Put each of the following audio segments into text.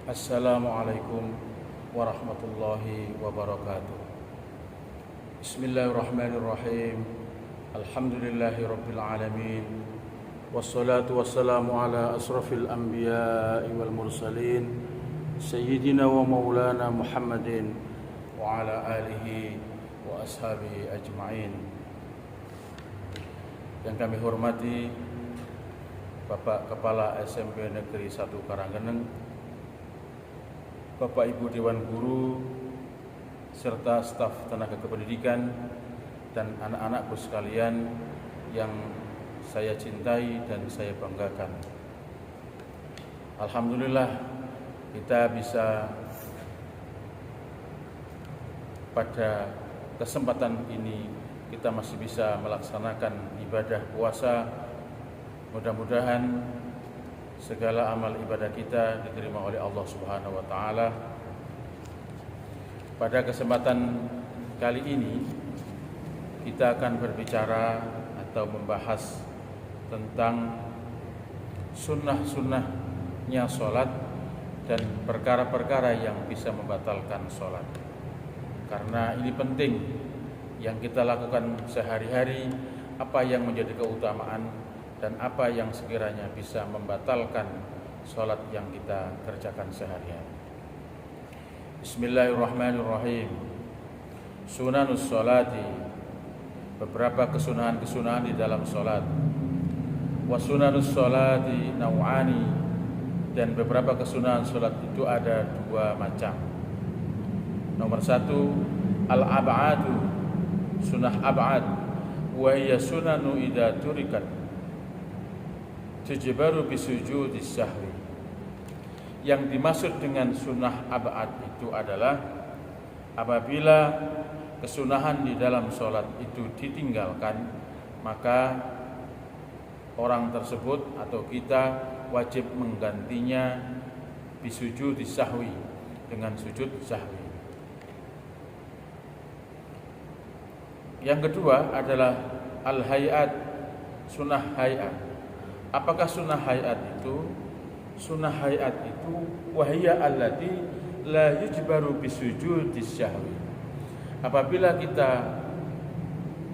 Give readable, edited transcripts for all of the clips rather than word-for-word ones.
Assalamualaikum warahmatullahi wabarakatuh. Bismillahirrahmanirrahim. Alhamdulillahi rabbil alamin. Wassalatu wassalamu ala asrafil anbiya'i wal mursalin Sayyidina wa maulana Muhammadin wa ala alihi wa ashabihi ajma'in. Yang kami hormati Bapak Kepala SMP Negeri 1 Karanggeneng, Bapak Ibu Dewan Guru, serta staf tenaga kependidikan dan anak-anakku sekalian yang saya cintai dan saya banggakan. Alhamdulillah kita bisa pada kesempatan ini kita masih bisa melaksanakan ibadah puasa. Mudah-mudahan segala amal ibadah kita diterima oleh Allah Subhanahu wa taala. Pada kesempatan kali ini kita akan berbicara atau membahas tentang sunnah-sunnahnya sholat dan perkara-perkara yang bisa membatalkan sholat. Karena ini penting yang kita lakukan sehari-hari, apa yang menjadi keutamaan dan apa yang sekiranya bisa membatalkan sholat yang kita kerjakan sehari-hari. Bismillahirrahmanirrahim. Sunanus sholati, beberapa kesunahan-kesunahan di dalam sholat. Wa sunanus sholati naw'ani, dan beberapa kesunahan sholat itu ada dua macam. Nomor satu, al-ab'adu, sunnah ab'ad, wa hiya sunanu idza turikat tujbaru bisujudis sahwi. Yang dimaksud dengan sunnah ab'ad itu adalah apabila kesunahan di dalam sholat itu ditinggalkan, maka orang tersebut atau kita wajib menggantinya bisujudis sahwi, dengan sujud sahwi. Yang kedua adalah al-hayat, sunnah hayat. Apakah sunnah hayat itu? Sunnah hayat itu wahiyya allati la yujbaru bisujudis syahwi. Apabila kita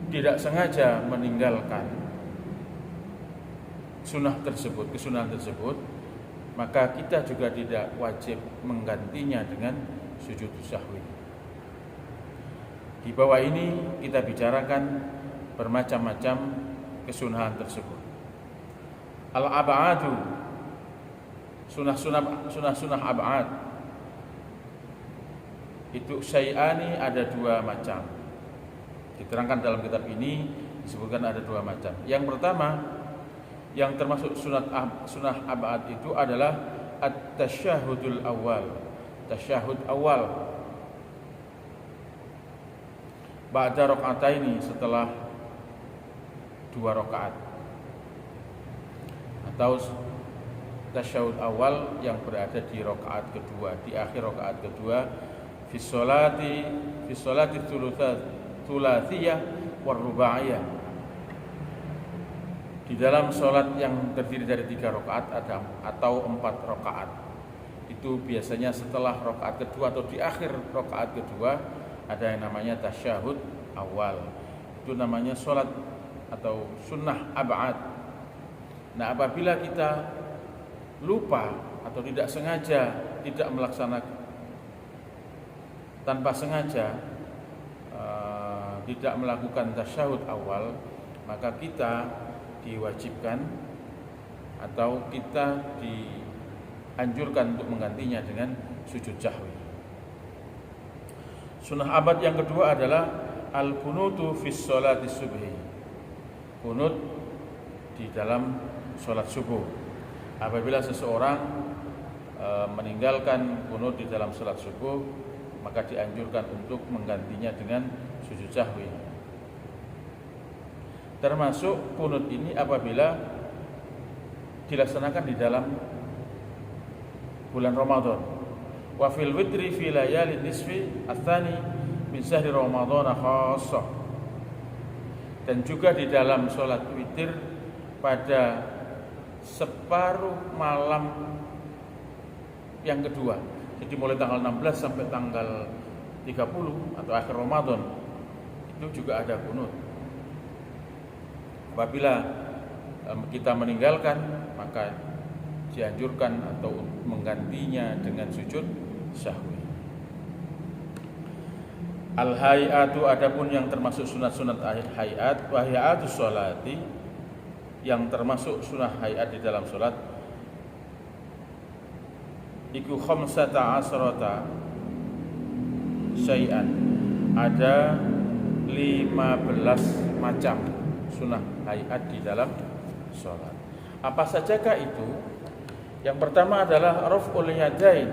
tidak sengaja meninggalkan sunnah tersebut, kesunahan tersebut, maka kita juga tidak wajib menggantinya dengan sujud syahwi. Di bawah ini kita bicarakan bermacam-macam kesunahan tersebut. Al-ab'adu, sunah ab'ad itu syai'ani, ada dua macam. Diterangkan dalam kitab ini disebutkan ada dua macam. Yang pertama, yang termasuk sunah ab'ad itu adalah at-tasyahudul awal, tasyahud awal ba'da rakaataini, setelah dua rakaat, atau tasyahud awal yang berada di rakaat kedua, di akhir rakaat kedua, fi sholati thulathiyah war rubaiyah, di dalam sholat yang terdiri dari 3 rakaat atau 4 rakaat. Itu biasanya setelah rakaat kedua atau di akhir rakaat kedua ada yang namanya tasyahud awal. Itu namanya sholat atau sunnah ab'ad. Nah, apabila kita lupa atau tidak sengaja, tidak melaksanakan, tanpa sengaja tidak melakukan tasyahud awal, maka kita diwajibkan atau kita dianjurkan untuk menggantinya dengan sujud sahwi. Sunnah abad yang kedua adalah al-kunutu fi sholati subhi, kunut di dalam sholat subuh. Apabila seseorang meninggalkan kunut di dalam sholat subuh, maka dianjurkan untuk menggantinya dengan sujud sahwi. Termasuk kunut ini apabila dilaksanakan di dalam bulan Ramadan. Wa fil witri fi layali nisfi ats-tsani min syahri Ramadan khassah. Dan juga di dalam sholat witir pada separuh malam yang kedua. Jadi mulai tanggal 16 sampai tanggal 30 atau akhir Ramadan itu juga ada kunut. Apabila kita meninggalkan, maka dianjurkan atau menggantinya dengan sujud sahwi. Al-hayatu, adapun yang termasuk sunat-sunat hayat, wa hayatus sholati, yang termasuk sunah hayat di dalam sholat, iku khamsata asrata syai'an, ada 15 macam sunah hayat di dalam sholat. Apa sajakah itu? Yang pertama adalah raf'ul yadain,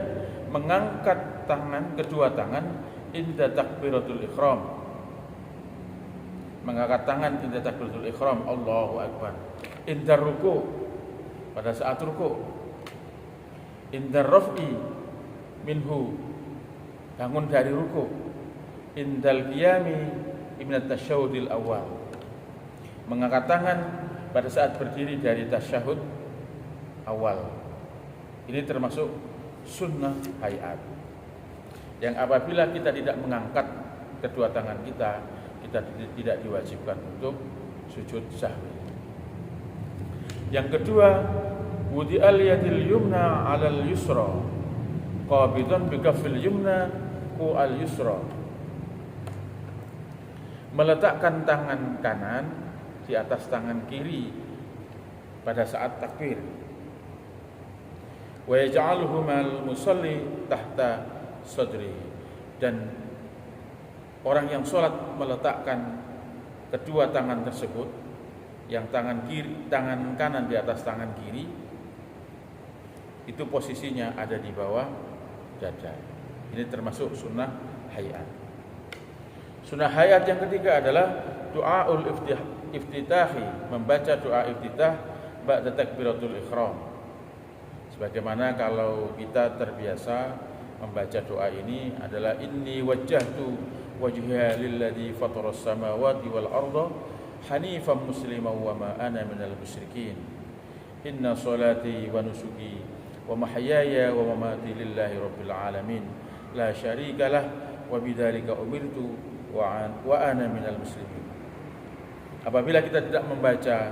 mengangkat tangan, kedua tangan inda takbiratul ihram, mengangkat tangan inda takbiratul ihram, Allahu akbar. Inda ruku, pada saat ruku. Inda raf'i minhu, bangun dari ruku. Indal qiyami minat tasyahudil awal, mengangkat tangan pada saat berdiri dari tasyahud awal. Ini termasuk sunnah hayat, yang apabila kita tidak mengangkat kedua tangan kita, kita tidak diwajibkan untuk sujud sahwi. Yang kedua, wudi'al yadil yumna 'alal yusra, qabidan bi kaffil yumna ku al yusra, meletakkan tangan kanan di atas tangan kiri pada saat takbir. Wa yaj'aluhumal musalli tahta sadri, dan orang yang sholat meletakkan kedua tangan tersebut, yang tangan kanan di atas tangan kiri, itu posisinya ada di bawah dada. Ini termasuk sunnah hayat. Sunnah hayat yang ketiga adalah du'aul iftitahi, membaca doa iftitah ba'da takbiratul ihram. Sebagaimana kalau kita terbiasa membaca doa ini adalah inni wajjahtu wajhiya lilladzi fataras samawati wal arda hanifan musliman wa ma ana minal musyrikin inna salati wa nusuki wa mahyaya wa mamati lillahi rabbil alamin la syarika lah wa bidzalika umirtu wa ana minal muslimin. Apabila kita tidak membaca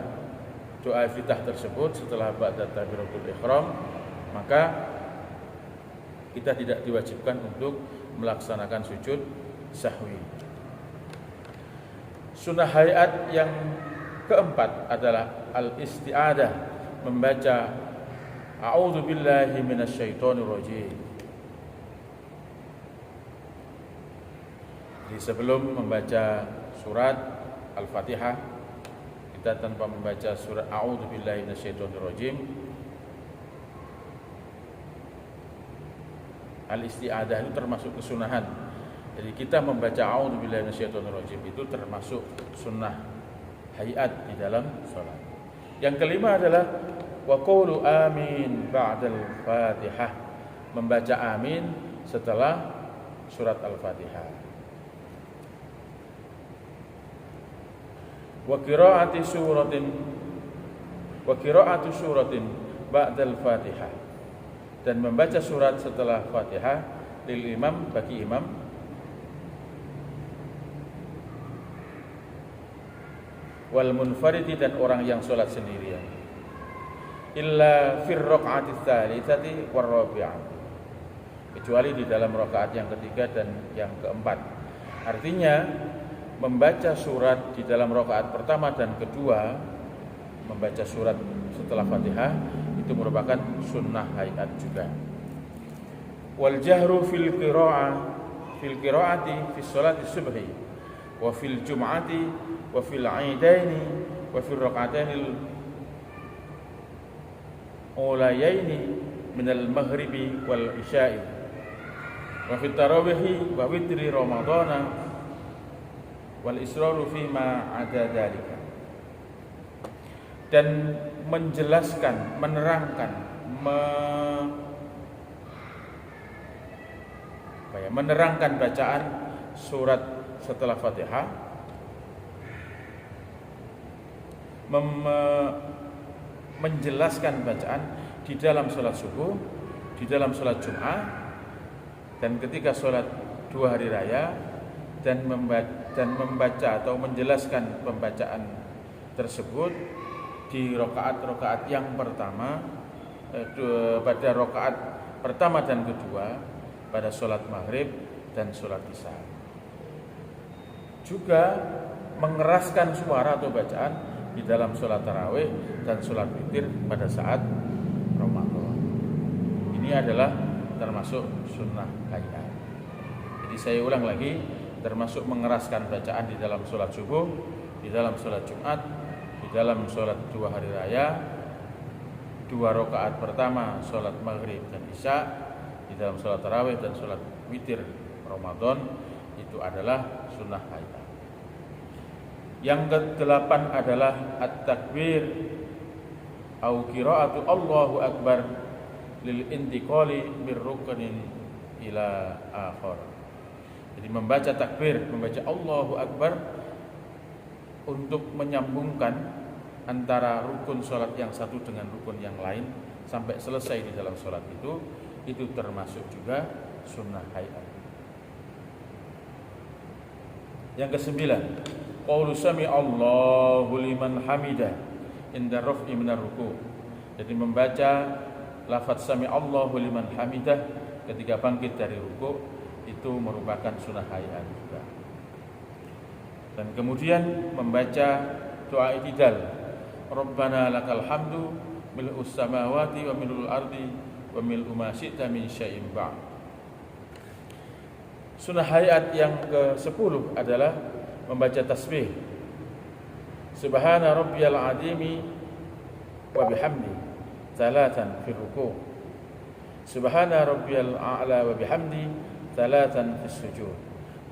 doa iftitah tersebut setelah ba'da takbiratul ihram, maka kita tidak diwajibkan untuk melaksanakan sujud sahwi. Sunnah hayat yang keempat adalah al-isti'adah, membaca a'udzu billahi minasyaitonir rajim. Jadi sebelum membaca surat Al-Fatihah, kita tanpa membaca surat a'udzu billahi minasyaitonir rajim, al-isti'adah itu termasuk kesunahan. Jadi kita membaca a'udzubillahi minasyaitonirrajim itu termasuk sunnah hayat di dalam salat. Yang kelima adalah wa qulu amin ba'dal Fatihah, membaca amin setelah surat Al-Fatihah. Wa qira'atu suratin ba'dal Fatihah, dan membaca surat setelah Fatihah lil imam, bagi imam, wal munfaridi, dan orang yang sholat sendirian, illa fir raq'ati tsalitsati war rabi'ah, kecuali di dalam rakaat yang ketiga dan yang keempat. Artinya membaca surat di dalam rakaat pertama dan kedua, membaca surat setelah Fatihah itu merupakan sunnah hayat juga. Wal jahru fil qira'ati fi sholati subhi wa fil jum'ati wa fil 'aidaini wa fil rak'atainil ulayaini min al maghribi wal isya'i wa fit tarawihi wa witri ramadhana wal israru fi ma 'ada dzalika, dan menjelaskan, menerangkan, menerangkan bacaan surat setelah Fatihah, menjelaskan bacaan di dalam salat subuh di dalam sholat Jum'ah dan ketika sholat 2 hari raya dan membaca atau menjelaskan pembacaan tersebut di rakaat-rakaat yang pertama, pada rakaat pertama dan kedua pada sholat maghrib dan sholat isya. Juga mengeraskan suara atau bacaan di dalam sholat tarawih dan sholat witir pada saat Ramadan. Ini adalah termasuk sunnah hayat. Jadi saya ulang lagi, termasuk mengeraskan bacaan di dalam sholat subuh, di dalam sholat Jumat, di dalam sholat 2 hari raya, 2 rakaat pertama sholat maghrib dan isya, di dalam sholat tarawih dan sholat witir Ramadan, itu adalah sunnah hayat. Yang ke-8 adalah at-takbir au qiraatu Allahu akbar lil intiqali mir ruknin ila akhir. Jadi membaca takbir, membaca Allahu akbar untuk menyambungkan antara rukun sholat yang satu dengan rukun yang lain sampai selesai di dalam sholat itu termasuk juga sunnah hayat. Yang ke-9, qaulu sami Allahu liman hamidah inda raf'i minar ruku'. Jadi membaca lafaz sami Allahu liman hamidah ketika bangkit dari ruku' itu merupakan sunnah hayat juga. Dan kemudian membaca doa i'tidal, Rabbana lakal hamdu mil'us samawati wa mil'ul ardi wa mil'u ma syi'ta min syai'in ba'd. Sunnah hayat yang ke-10 adalah membaca tasbih Subhana rabbiyal azimi wa bihamdi salatan fi ruku', Subhana rabbiyal a'la wa bihamdi salatan fi sujud.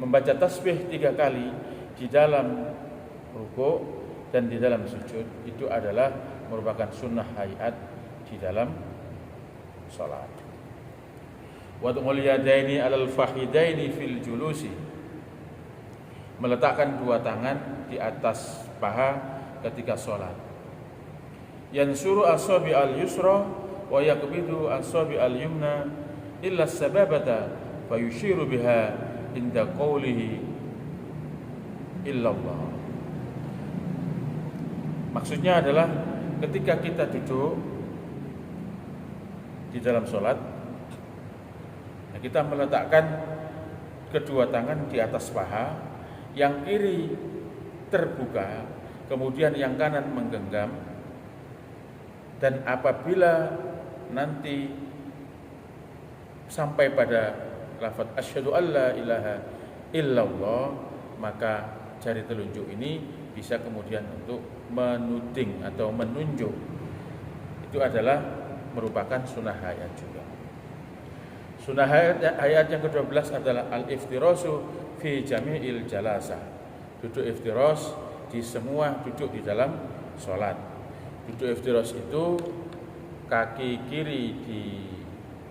Membaca tasbih 3 kali di dalam ruku' dan di dalam sujud itu adalah merupakan sunnah hayat di dalam salat. Wad'ul yadaini 'alal fakhidaini fil julusi. Meletakkan 2 tangan di atas paha ketika salat. Yansuru asabi al-yusra wa yaqbidu asabi al-yumna illa sababata fayushiru biha inda qawlihi illallah. Maksudnya adalah ketika kita duduk di dalam sholat, kita meletakkan kedua tangan di atas paha, yang kiri terbuka, kemudian yang kanan menggenggam. Dan apabila nanti sampai pada lafaz asyhadu alla ilaha illallah, maka jari telunjuk ini bisa kemudian untuk menuding atau menunjuk. Itu adalah merupakan sunnah hayat juga. Sunnah hayat yang ke-12 adalah al-iftirasu fi jami'il jalasah. Duduk iftiras di semua duduk di dalam sholat. Duduk iftiras itu kaki kiri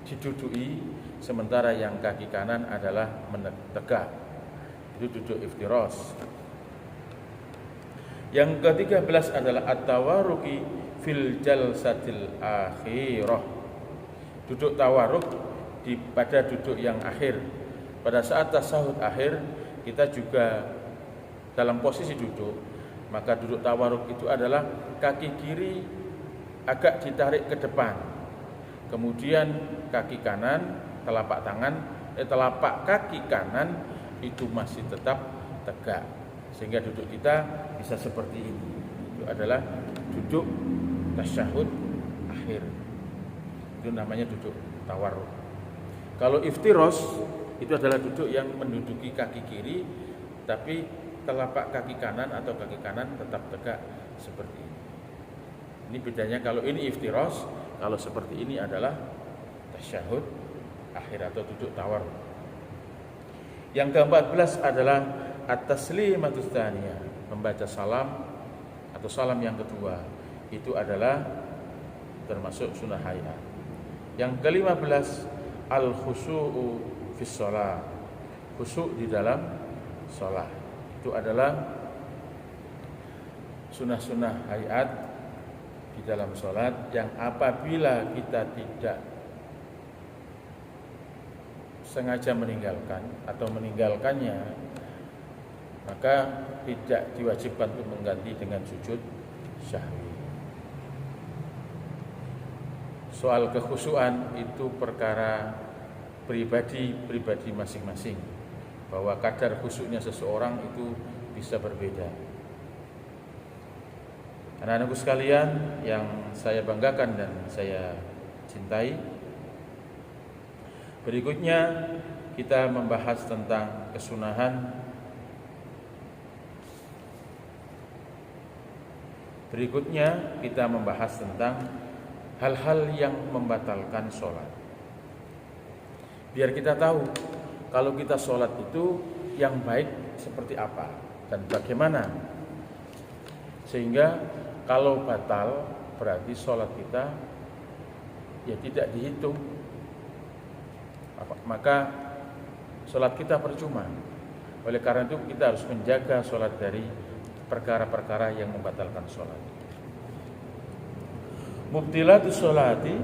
diduduki, sementara yang kaki kanan adalah tegak. Itu duduk iftiras. Yang ke-13 adalah at-tawarruki fil jalsatil akhirah. Duduk tawarruk pada duduk yang akhir. Pada saat tasyahud akhir kita juga dalam posisi duduk, maka duduk tawarruk itu adalah kaki kiri agak ditarik ke depan, kemudian kaki kanan, telapak kaki kanan itu masih tetap tegak, sehingga duduk kita bisa seperti ini. Itu adalah duduk tasyahud akhir. Itu namanya duduk tawarruk. Kalau iftiros itu adalah duduk yang menduduki kaki kiri, tapi telapak kaki kanan atau kaki kanan tetap tegak seperti ini. Ini bedanya, kalau ini iftiros, kalau seperti ini adalah tasyahud akhir atau duduk tawarruk. Yang ke-14 adalah at-taslimatus tsaniyah, membaca salam atau salam yang kedua. Itu adalah termasuk sunnah hayat. Yang ke-15 al-khusyu'u fis shalah, khusyuk di dalam shalah. Itu adalah sunnah-sunnah hayat di dalam sholat yang apabila kita tidak sengaja meninggalkan atau meninggalkannya, maka tidak diwajibkan untuk mengganti dengan sujud syahwi. Soal kekhusyuan itu perkara pribadi masing-masing, bahwa kadar khusyuknya seseorang itu bisa berbeda. Anak-anakku sekalian yang saya banggakan dan saya cintai, berikutnya kita membahas tentang kesunahan. Berikutnya kita membahas tentang hal-hal yang membatalkan sholat. Biar kita tahu kalau kita sholat itu yang baik seperti apa dan bagaimana, sehingga kalau batal berarti sholat kita ya tidak dihitung, maka sholat kita percuma. Oleh karena itu kita harus menjaga sholat dari perkara-perkara yang membatalkan sholat. Mubtilatus sholati,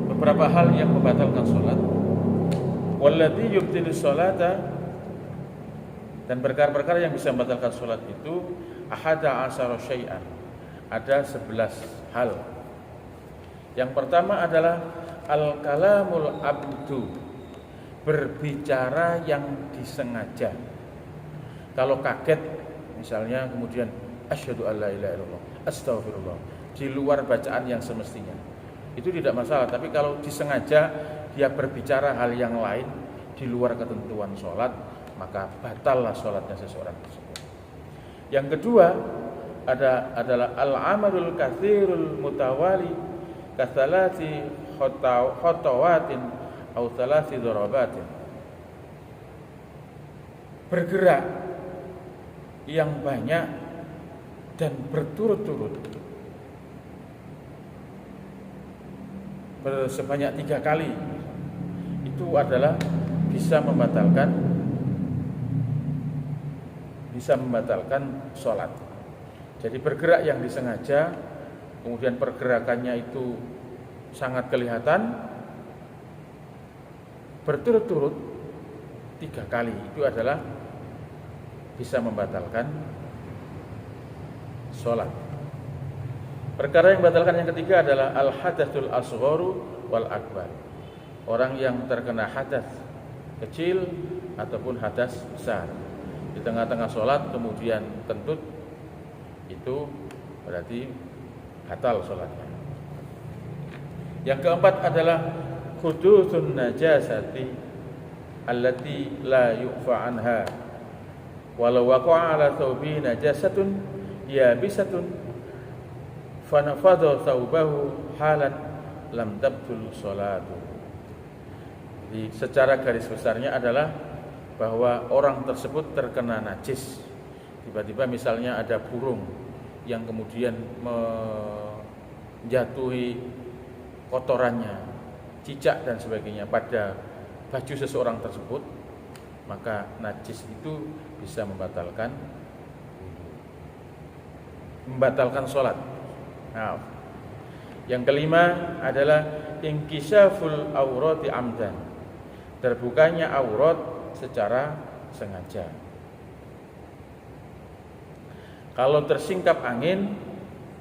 beberapa hal yang membatalkan sholat. Walladzi yubtilus sholata, dan perkara-perkara yang bisa membatalkan sholat itu ahada asyara syai'an, ada 11 hal. Yang pertama adalah al-kalamul abdu, berbicara yang disengaja. Kalau kaget misalnya kemudian asyhadu alla ilaha illallah, astaghfirullah, di luar bacaan yang semestinya, itu tidak masalah. Tapi kalau disengaja dia berbicara hal yang lain di luar ketentuan sholat, maka batallah sholatnya seseorang tersebut. Yang kedua adalah al-amalul katsirul mutawali katsalati khotawatin atau tsalati darabatin, bergerak yang banyak dan berturut-turut sebanyak 3 kali, itu adalah bisa membatalkan sholat. Jadi bergerak yang disengaja, kemudian pergerakannya itu sangat kelihatan, berturut-turut 3 kali, itu adalah bisa membatalkan sholat. Perkara yang membatalkan yang ketiga adalah al-hadatsul asgharu wal akbar, orang yang terkena hadas kecil ataupun hadas besar di tengah-tengah sholat kemudian kentut, itu berarti batal sholatnya. Yang keempat adalah hudutsun najasati allati la yu'fa anha walau waqa'a ala thawbi najasatun yabisatun fanafadha thawbahu halan lam tabtul sholatu. Jadi secara garis besarnya adalah bahwa orang tersebut terkena najis. Tiba-tiba misalnya ada burung yang kemudian menjatuhi kotorannya, cicak dan sebagainya pada baju seseorang tersebut, maka najis itu bisa membatalkan sholat. Nah, yang kelima adalah inkishaful aurati amdan, terbukanya aurat secara sengaja. Kalau tersingkap angin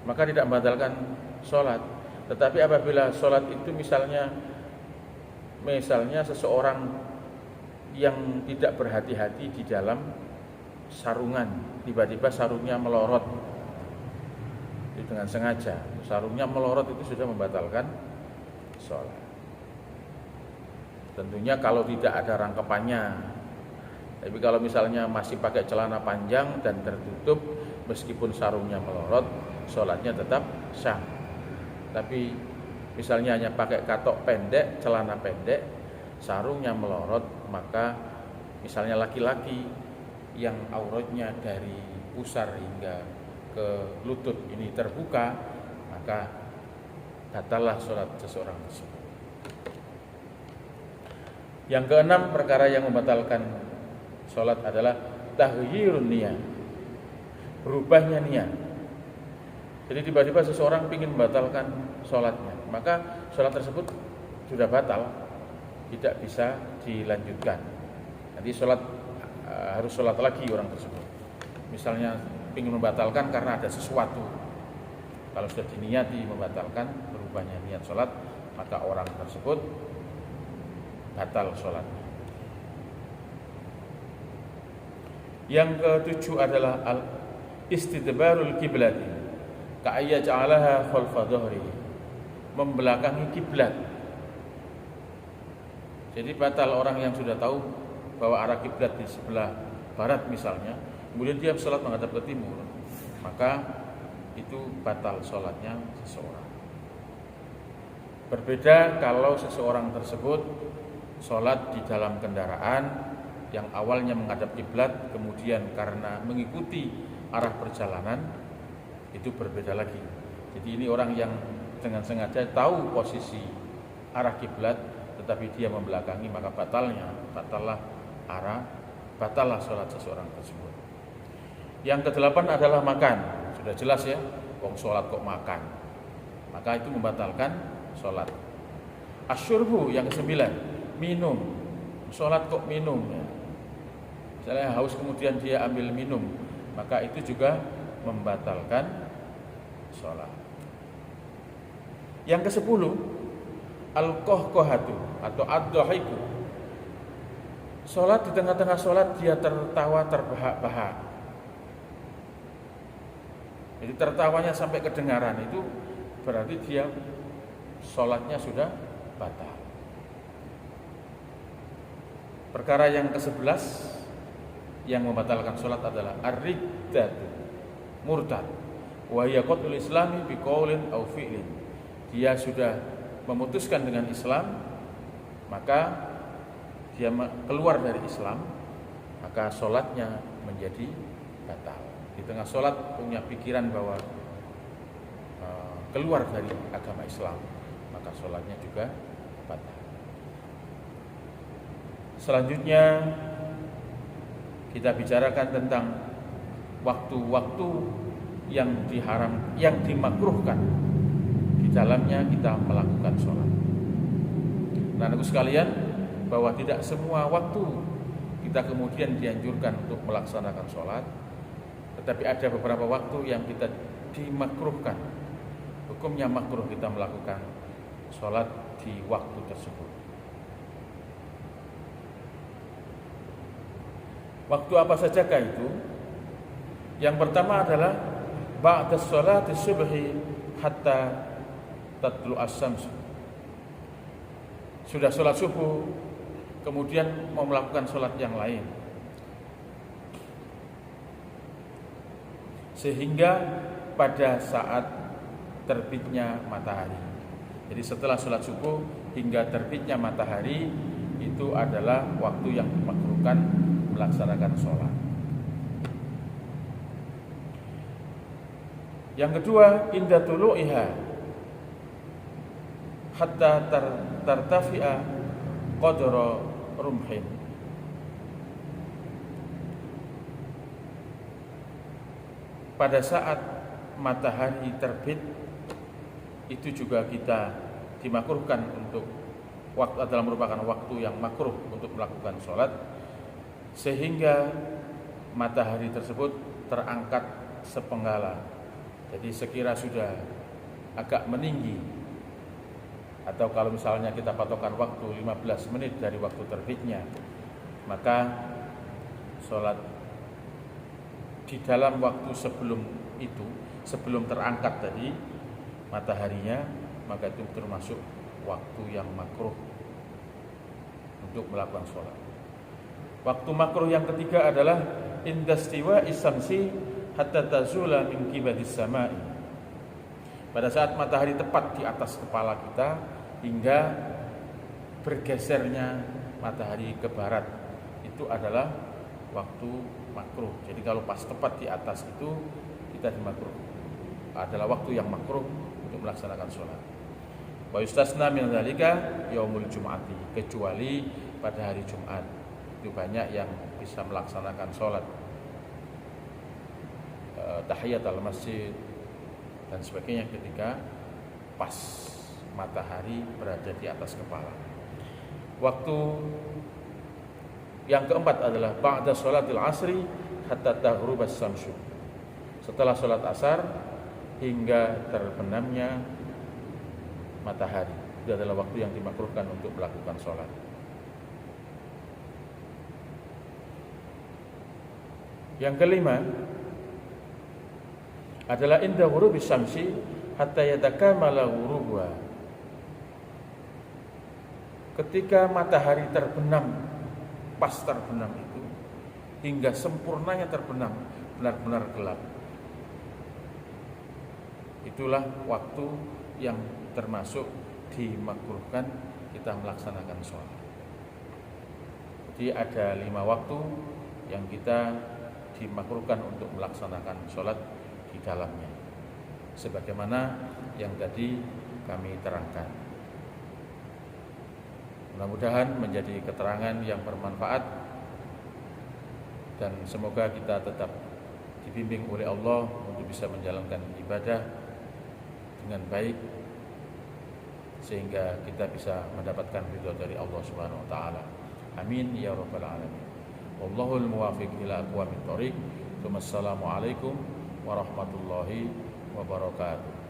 maka tidak membatalkan sholat. Tetapi apabila sholat itu misalnya seseorang yang tidak berhati-hati di dalam sarungan, tiba-tiba sarungnya melorot, itu dengan sengaja, sarungnya melorot, itu sudah membatalkan sholat. Tentunya kalau tidak ada rangkepannya. Tapi kalau misalnya masih pakai celana panjang dan tertutup, meskipun sarungnya melorot, sholatnya tetap sah. Tapi misalnya hanya pakai katok pendek, celana pendek, sarungnya melorot, maka misalnya laki-laki yang auratnya dari pusar hingga ke lutut ini terbuka, maka batallah sholat seseorang tersebut. Yang keenam, perkara yang membatalkan sholat adalah taghyirun niyah, berubahnya niat. Jadi tiba-tiba seseorang ingin membatalkan sholatnya, maka sholat tersebut sudah batal. tidak bisa dilanjutkan. Nanti harus sholat lagi orang tersebut. Misalnya ingin membatalkan karena ada sesuatu. Kalau sudah diniati membatalkan berubahnya niat sholat, maka orang tersebut batal sholatnya. Yang ketujuh adalah istidbarul kiblati ka'ayya ja'alaha khalfa dhahri, membelakangi kiblat. Jadi batal orang yang sudah tahu bahwa arah kiblat di sebelah barat misalnya, kemudian dia sholat menghadap ke timur, maka itu batal sholatnya seseorang. Berbeda kalau seseorang tersebut sholat di dalam kendaraan yang awalnya menghadap kiblat, kemudian karena mengikuti arah perjalanan, itu berbeda lagi. Jadi ini orang yang dengan sengaja tahu posisi arah kiblat, tetapi dia membelakangi, maka batallah sholat seseorang tersebut. Yang kedelapan adalah makan. Sudah jelas ya, wong sholat kok makan, maka itu membatalkan sholat. Asyurbu yang kesembilan, minum. Sholat kok minum ya. Misalnya haus kemudian dia ambil minum, maka itu juga membatalkan sholat. Yang ke-10, al-qahqahatu atau ad-dhahiku. Sholat, di tengah-tengah sholat dia tertawa terbahak-bahak. Jadi tertawanya sampai kedengaran, itu berarti dia sholatnya sudah batal. Perkara yang ke-11 yang membatalkan sholat adalah ar-riddatu, murtad, wa hiya qatlul islami bi qaulin aw fi'lin. Dia sudah memutuskan dengan Islam, maka dia keluar dari Islam, maka sholatnya menjadi batal. Di tengah sholat punya pikiran bahwa keluar dari agama Islam, maka sholatnya juga batal. Selanjutnya kita bicarakan tentang waktu-waktu yang dimakruhkan di dalamnya kita melakukan sholat. Nah, anak-anak sekalian, bahwa tidak semua waktu kita kemudian dianjurkan untuk melaksanakan sholat, tetapi ada beberapa waktu yang kita dimakruhkan. Hukumnya makruh kita melakukan sholat di waktu tersebut. Waktu apa sajakah itu? Yang pertama adalah ba'da sholati subhi hatta tatlu as-syams. Sudah sholat subuh, kemudian mau melakukan sholat yang lain, sehingga pada saat terbitnya matahari. Jadi setelah sholat subuh hingga terbitnya matahari, itu adalah waktu yang dimakruhkan melaksanakan sholat. Yang kedua, inda tulu'iha hatta tartafi'a qadra rumhin. Pada saat matahari terbit, itu juga kita dimakruhkan untuk waktu, adalah merupakan waktu yang makruh untuk melakukan sholat, sehingga matahari tersebut terangkat sepenggala. Jadi sekira sudah agak meninggi, atau kalau misalnya kita patokan waktu 15 menit dari waktu terbitnya, maka sholat di dalam waktu sebelum itu, sebelum terangkat tadi mataharinya, maka itu termasuk waktu yang makruh untuk melakukan sholat. Waktu makruh yang ketiga adalah indastiwa isamsi hatta tazula min kibadis samai. Pada saat matahari tepat di atas kepala kita hingga bergesernya matahari ke barat, itu adalah waktu makruh. Jadi kalau pas tepat di atas itu kita dimakruh, adalah waktu yang makruh untuk melaksanakan sholat. Wa yustasna min dzalika yaumul jum'ati, kecuali pada hari Jumat. Itu banyak yang bisa melaksanakan sholat tahiyat al-masjid dan sebagainya ketika pas matahari berada di atas kepala. Waktu yang keempat adalah ba'da sholatil asri hatta taghrubas syamsu. Setelah sholat asar hingga terbenamnya matahari. Itu adalah waktu yang dimakruhkan untuk melakukan sholat. Yang kelima adalah inda ghurubis syamsi hatta yatakamala ghurubuha. Ketika matahari terbenam, pas terbenam itu hingga sempurnanya terbenam, benar-benar gelap. Itulah waktu yang termasuk dimakruhkan kita melaksanakan sholat. Jadi ada 5 waktu yang kita dimakruhkan untuk melaksanakan sholat di dalamnya, sebagaimana yang tadi kami terangkan. Mudah-mudahan menjadi keterangan yang bermanfaat, dan semoga kita tetap dibimbing oleh Allah untuk bisa menjalankan ibadah dengan baik, sehingga kita bisa mendapatkan ridho dari Allah Subhanahu wa taala. Amin ya rabbal alamin. Wallahul muwaffiq ila aqwamit thoriq. Wassalamualaikum warahmatullahi wabarakatuh.